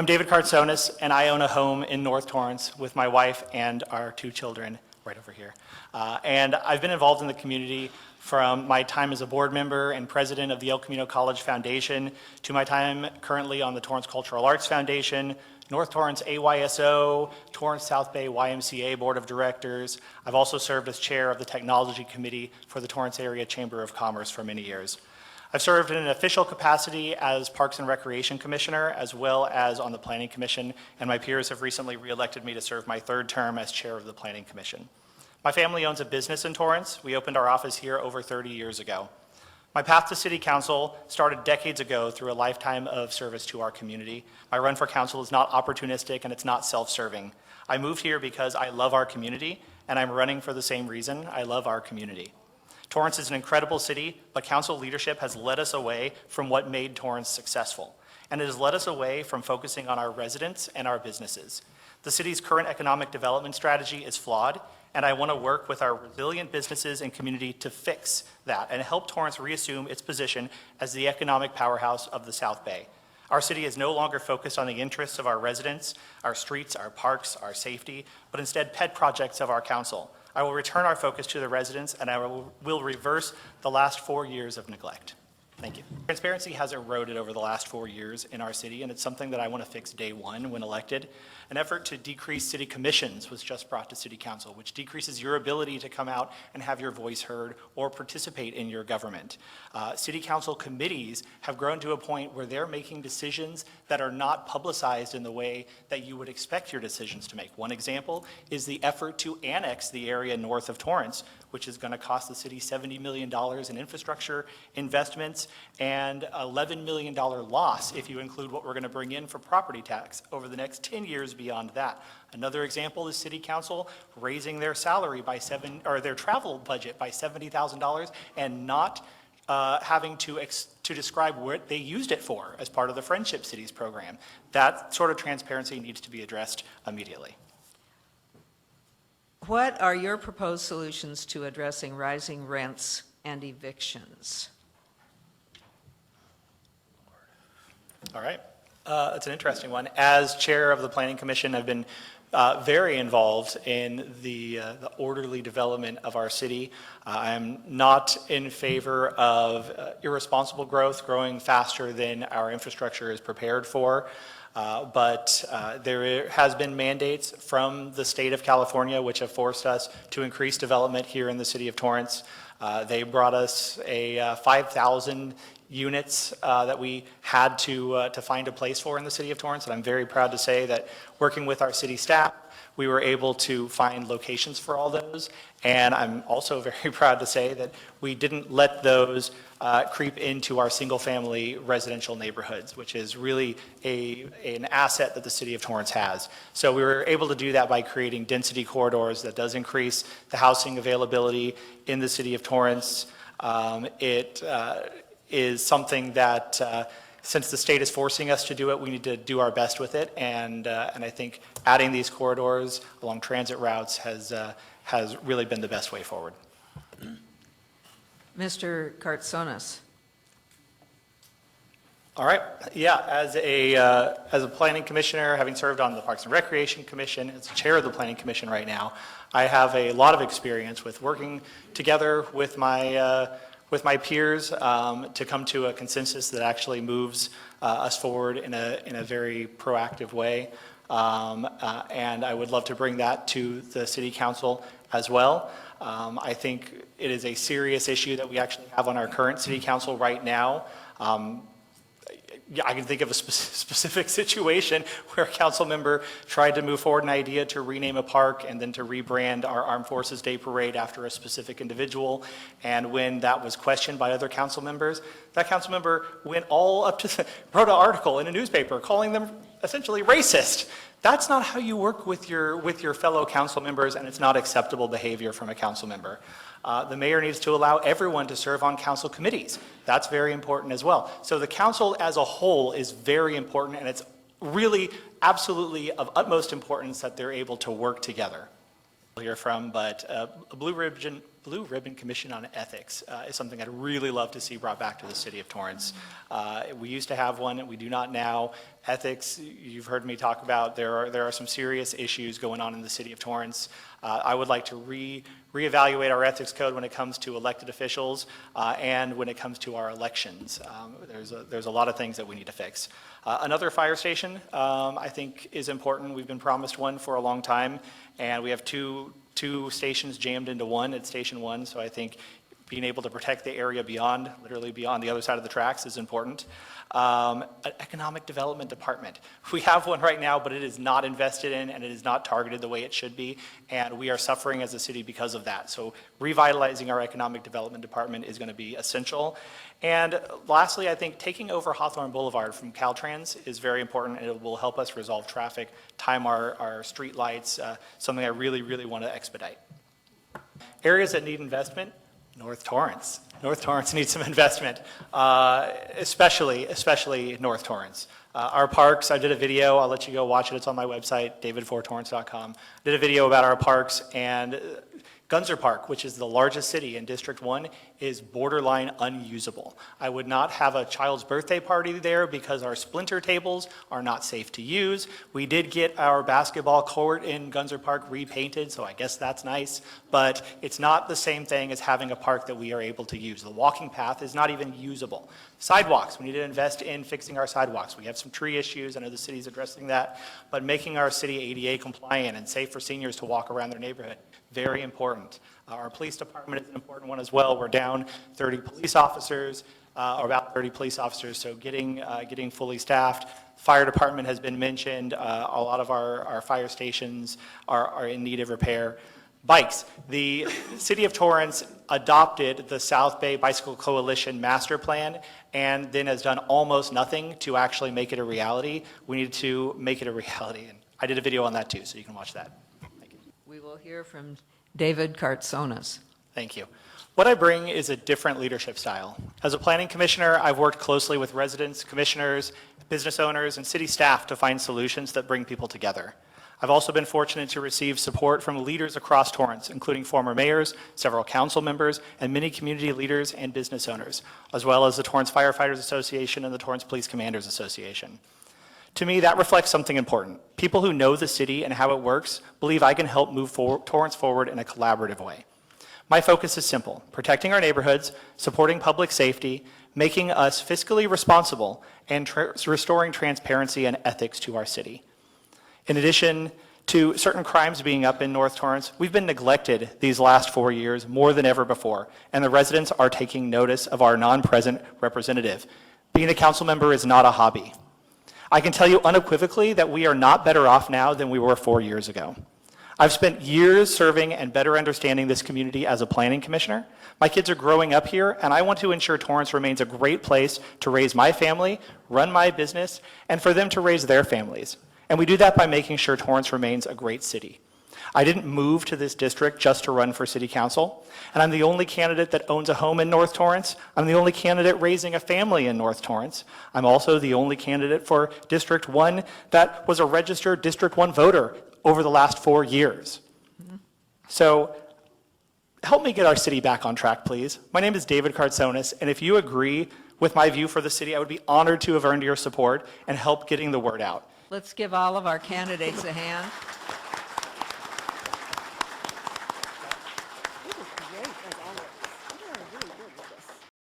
I'm David Kartsonis, and I own a home in North Torrance with my wife and our 2 children right over here. And I've been involved in the community from my time as a board member and president of the El Camino College Foundation to my time currently on the Torrance Cultural Arts Foundation, North Torrance AYSO, Torrance South Bay YMCA Board of Directors. I've also served as chair of the Technology Committee for the Torrance Area Chamber of Commerce for many years. I've served in an official capacity as Parks and Recreation Commissioner, as well as on the Planning Commission, and my peers have recently re-elected me to serve my 3rd term as chair of the Planning Commission. My family owns a business in Torrance. We opened our office here over 30 years ago. My path to City Council started decades ago through a lifetime of service to our community. My run for council is not opportunistic and it's not self-serving. I moved here because I love our community, and I'm running for the same reason. I love our community. Torrance is an incredible city, but council leadership has led us away from what made Torrance successful, and it has led us away from focusing on our residents and our businesses. The city's current economic development strategy is flawed, and I want to work with our resilient businesses and community to fix that and help Torrance reassume its position as the economic powerhouse of the South Bay. Our city is no longer focused on the interests of our residents, our streets, our parks, our safety, but instead pet projects of our council. I will return our focus to the residents, and I will reverse the last 4 years of neglect. Thank you. Transparency has eroded over the last 4 years in our city, and it's something that I want to fix day one when elected. An effort to decrease city commissions was just brought to City Council, which decreases your ability to come out and have your voice heard or participate in your government. City Council committees have grown to a point where they're making decisions that are not publicized in the way that you would expect your decisions to make. One example is the effort to annex the area north of Torrance, which is going to cost the city $70 million in infrastructure investments and $11 million loss if you include what we're going to bring in for property tax over the next 10 years beyond that. Another example is City Council raising their salary by their travel budget by $70,000 and not having to describe what they used it for as part of the Friendship Cities program. That sort of transparency needs to be addressed immediately. What are your proposed solutions to addressing rising rents and evictions? All right. That's an interesting one. As chair of the Planning Commission, I've been very involved in the orderly development of our city. I'm not in favor of irresponsible growth, growing faster than our infrastructure is prepared for. But there has been mandates from the state of California which have forced us to increase development here in the city of Torrance. They brought us a 5,000 units that we had to find a place for in the city of Torrance, and I'm very proud to say that working with our city staff, we were able to find locations for all those, and I'm also very proud to say that we didn't let those creep into our single-family residential neighborhoods, which is really an asset that the city of Torrance has. So we were able to do that by creating density corridors that does increase the housing availability in the city of Torrance. It is something that since the state is forcing us to do it, we need to do our best with it, and I think adding these corridors along transit routes has really been the best way forward. Mr. Kartsonis. All right. Yeah, as a planning commissioner, having served on the Parks and Recreation Commission, as chair of the Planning Commission right now, I have a lot of experience with working together with my peers to come to a consensus that actually moves us forward in a very proactive way. And I would love to bring that to the City Council as well. I think it is a serious issue that we actually have on our current City Council right now. I can think of a specific situation where a council member tried to move forward an idea to rename a park and then to rebrand our Armed Forces Day Parade after a specific individual. And when that was questioned by other council members, that council member went all up to wrote an article in a newspaper calling them essentially racist. That's not how you work with your fellow council members, and it's not acceptable behavior from a council member. The mayor needs to allow everyone to serve on council committees. That's very important as well. So the council as a whole is very important, and it's really absolutely of utmost importance that they're able to work together. We'll hear from, but Blue Blue Ribbon Commission on Ethics is something I'd really love to see brought back to the city of Torrance. We used to have one, we do not now. Ethics, you've heard me talk about, there are some serious issues going on in the city of Torrance. I would like to reevaluate our ethics code when it comes to elected officials and when it comes to our elections. There's a lot of things that we need to fix. Another fire station, I think, is important. We've been promised one for a long time, and we have two stations jammed into one at Station 1, so I think being able to protect the area beyond, literally beyond the other side of the tracks is important. An economic development department. We have one right now, but it is not invested in and it is not targeted the way it should be, and we are suffering as a city because of that. So revitalizing our economic development department is going to be essential. And lastly, I think taking over Hawthorne Boulevard from Caltrans is very important, and it will help us resolve traffic, time our street lights, something I really, really want to expedite. Areas that need investment, North Torrance. North Torrance needs some investment, especially North Torrance. Our parks, I did a video, I'll let you go watch it, it's on my website, david4torrance.com. Did a video about our parks, and Gunzer Park, which is the largest city in District 1, is borderline unusable. I would not have a child's birthday party there because our splinter tables are not safe to use. We did get our basketball court in Gunzer Park repainted, so I guess that's nice, but it's not the same thing as having a park that we are able to use. The walking path is not even usable. Sidewalks, we need to invest in fixing our sidewalks. We have some tree issues, I know the city's addressing that, but making our city ADA compliant and safe for seniors to walk around their neighborhood, very important. Our police department is an important one as well. We're down 30 police officers, or about 30 police officers, so getting fully staffed. Fire department has been mentioned. A lot of our fire stations are in need of repair. Bikes. The City of Torrance adopted the South Bay Bicycle Coalition master plan and then has done almost nothing to actually make it a reality. We need to make it a reality, and I did a video on that too, so you can watch that. Thank you. We will hear from David Kartsonis. Thank you. What I bring is a different leadership style. As a planning commissioner, I've worked closely with residents, commissioners, business owners, and city staff to find solutions that bring people together. I've also been fortunate to receive support from leaders across Torrance, including former mayors, several council members, and many community leaders and business owners, as well as the Torrance Firefighters Association and the Torrance Police Commanders Association. To me, that reflects something important. People who know the city and how it works believe I can help move Torrance forward in a collaborative way. My focus is simple: protecting our neighborhoods, supporting public safety, making us fiscally responsible, and restoring transparency and ethics to our city. In addition to certain crimes being up in North Torrance, we've been neglected these last 4 years more than ever before, and the residents are taking notice of our non-present representative. Being a council member is not a hobby. I can tell you unequivocally that we are not better off now than we were 4 years ago. I've spent years serving and better understanding this community as a planning commissioner. My kids are growing up here, and I want to ensure Torrance remains a great place to raise my family, run my business, and for them to raise their families. And we do that by making sure Torrance remains a great city. I didn't move to this district just to run for city council, and I'm the only candidate that owns a home in North Torrance. I'm the only candidate raising a family in North Torrance. I'm also the only candidate for District 1 that was a registered District 1 voter over the last 4 years. So help me get our city back on track, please. My name is David Kartsonis, and if you agree with my view for the city, I would be honored to have earned your support and help getting the word out. Let's give all of our candidates a hand.